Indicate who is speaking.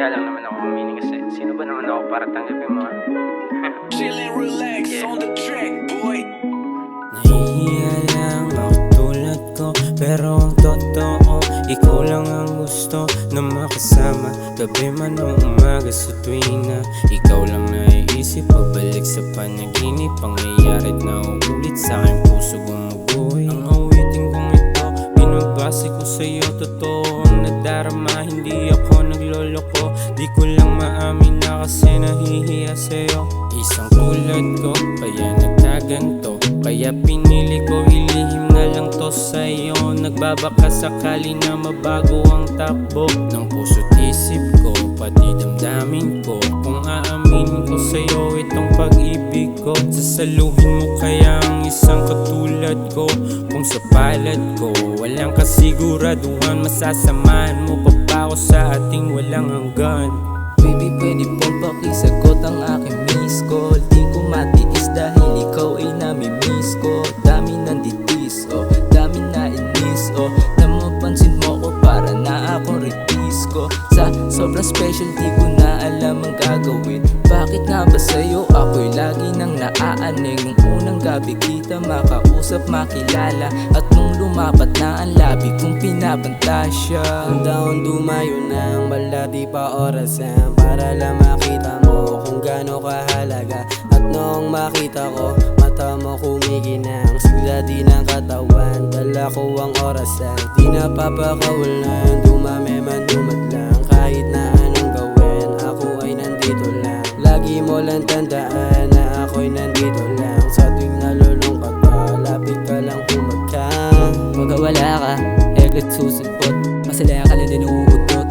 Speaker 1: Kaya lang naman ako humiling kasi sino ba naman ako para tanggapin mo?
Speaker 2: Chill and relax on the track, boy.
Speaker 3: Nahihiya lang ako tulad ko, pero ang totoo, ikaw lang ang gusto na makasama. Gabi man o umaga sa tuwing na ikaw lang naiisip. Pagbalik sa panaginip, pangyayarit na uulit sa aking puso gumuguhi. Ang awitin kong ito, binabase ko sa'yo. Totoo ang nadarama, hindi ako nagloloko. Di ko lang maamin na kasi nahihiya sa'yo. Isang tulad ko, kaya nagkaganto. Kaya pinili ko ilihim na lang to sa'yo. Nagbabaka sakali na mabago ang takbo ng puso't isip ko, pati damdamin ko. Kung aaminin ko sa'yo itong pag-ibig ko, sasaluhin mo kaya ang isang katulad ko. Kung sa palad ko walang kasiguraduhan, masasamahan mo pa ba ako sa ating walang hanggan?
Speaker 4: Baby, pwede pong pakisagot ang aking miss call. Di ko matiis dahil ikaw ay nami-miss ko. Dami nanditis, oh, dami na inis, oh. Na mapansin mo ko para na akong release ko. Sa sobrang special di ko na alam ang gagawin. Bakit nga ba sa'yo ako'y lagi nang naaaning? Nung unang gabi kita makausap, makilala, at nung lumapat na ang labi kong pinapantasya.
Speaker 3: Handa akong dumayo ng malati pa orasan para lang makita mo kung gaano kahalaga. At noong makita ko, mata mo kumikinang, sigla di ng katawan, dala ko ang orasan. Di napapakawalan, dumami man dumadlang. Kahit na anong gawin, ako ay nandito lang. Lagi mo lang tandaan na ako'y nandito lang. Sa tuwing nalulungkot ka, lapit ka lang humagka.
Speaker 4: Pagka wala ka, ekot susulpot, masaya ka lang din uugot.